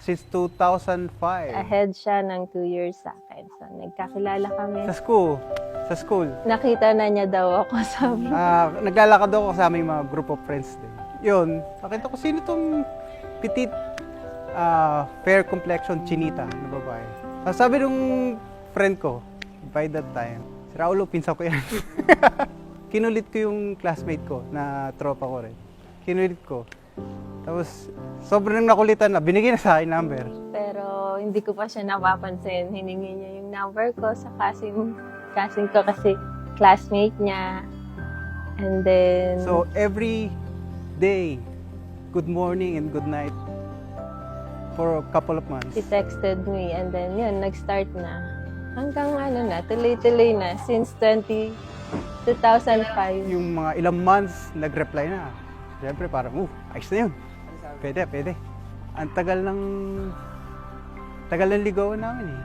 since 2005. Ahead siya ng 2 years sa akin. So, nagkakilala kami. Sa school. Sa school. Nakita na niya daw ako, sabi. Naglalakad ako sa aming mga group of friends din. Yun, nakita ko sino tong petite, fair complexion chinita na babae. Sabi nung friend ko, by that time, si Raulo, pinsan ko yan. Kinulit ko yung classmate ko na tropa ko rin. Kinulit ko. Tapos, sobrang nakulitan na, binigay na sa akin number. Pero hindi ko pa siya napapansin. Hiningi niya yung number ko sa cousin ko kasi classmate niya. And then, So, every day, good morning and good night for a couple of months. he texted me. And then, yun, nag-start na. Hanggang tuloy-tuloy na. Since 2005. Yung mga ilang months, nag-reply na. Siyempre, parang, ayos na yun. Pwede. Ang tagal ng ligawan namin eh.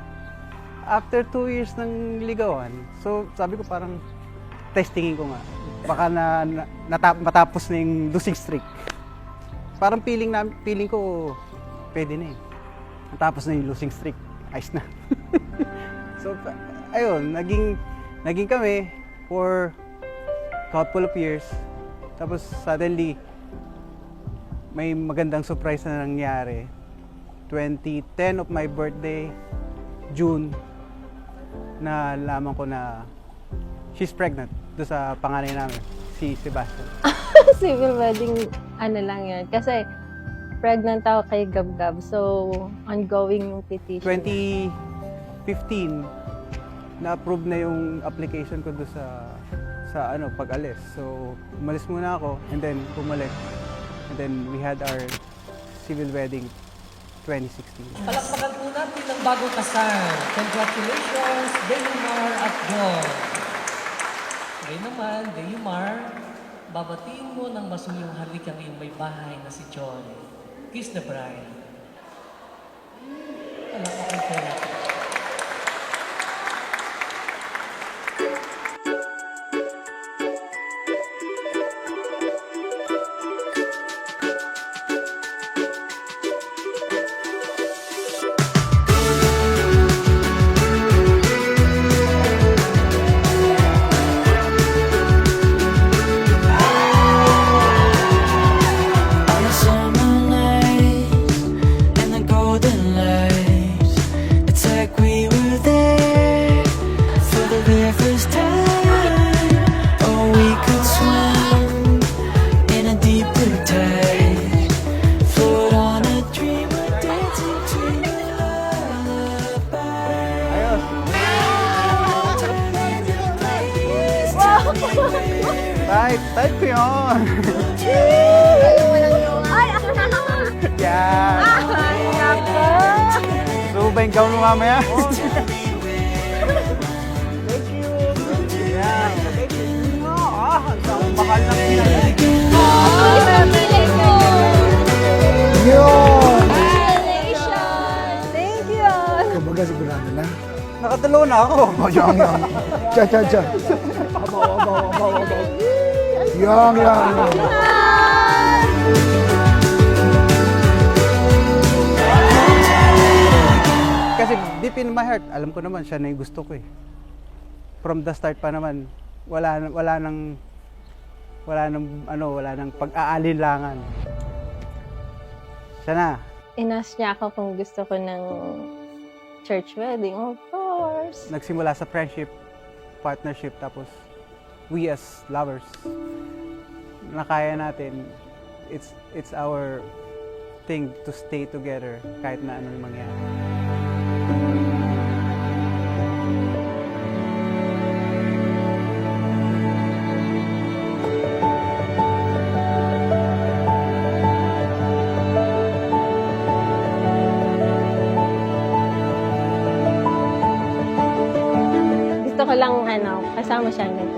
After 2 years ng ligawan, so sabi ko parang testingin ko nga. Baka matapos na yung losing streak. Parang feeling ko, pwede na eh. Matapos na yung losing streak, ayos na. So, ayun, naging kami for couple of years. Tapos suddenly, may magandang surprise na nangyari. 2010 of my birthday, June, na nalaman ko na she's pregnant doon sa panganay namin, si Sebastian. Civil wedding, lang yan. Kasi pregnant ako kay Gab-Gab. So, ongoing yung petition. 2015, na-approve na yung application ko doon sa pag-alis. So, umalis muna ako and then bumalik. And then we had our civil wedding 2016. Palakpakan po natin ng bagong kasal. Congratulations, Deymar at John. Ngayon naman, Deymar, babatiin mo ng masuyong halik ang iyong may bahay na si John. Kiss the bride. Palakpakan po natin. On a summer night and the golden lights, it's like we were there for the very first time. Oh, we could swim in a deep blue tide, float on a dream, we're dancing to a lullaby. Ayos! Type ko yun! Yan! So ba yung gown mo mamaya? Thank you! Yan! Ang mahal ng pinag. Yun! Thank you! Kumbaga sigurado na. Nakadalawa na ako. Yang. Cha. Abaw. Yang. Kasi deep in my heart, alam ko naman siya na yung gusto ko eh. From the start pa naman, wala nang pag-aalinlangan. Siya na. Inas niya ako kung gusto ko ng church wedding, of course. Nagsimula sa friendship, partnership, tapos we as lovers. Nakaya natin, it's our thing to stay together kahit na anong mangyari. Gusto ko lang, kasama siya nito.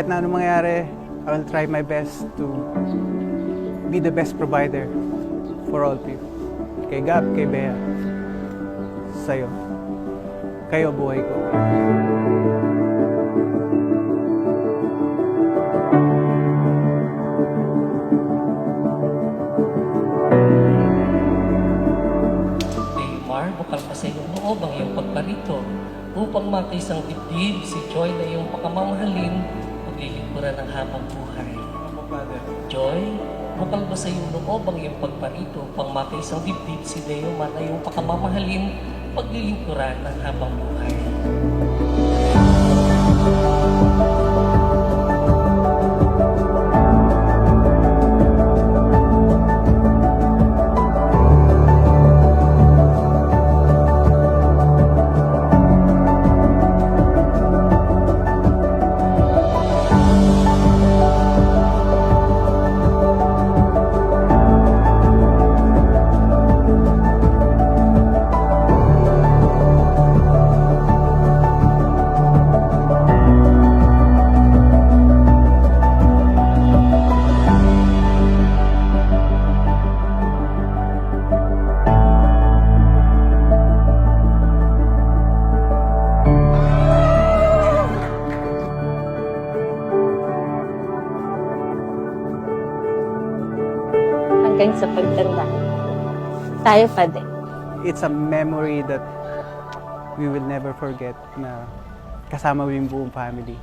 kahit na anong mangyari, I will try my best to be the best provider for all of you. Kay Gab, kay Bea, sa'yo. Kayo, buhay ko. Daymar, bukal pa sa iyong loob ang iyong pagparito upang makaisang dibdib si Joy na iyong pakamamahalin paglilingkuran ng habang buhay. Joy, bukal ba sa iyong loob ang iyong pagparito upang makaisang dibdib si Daymar na iyong pakamamahalin paglilingkuran ng habang buhay. Hanggang sa pagtanda. Tayo pa din. It's a memory that we will never forget na kasama mo yung buong family.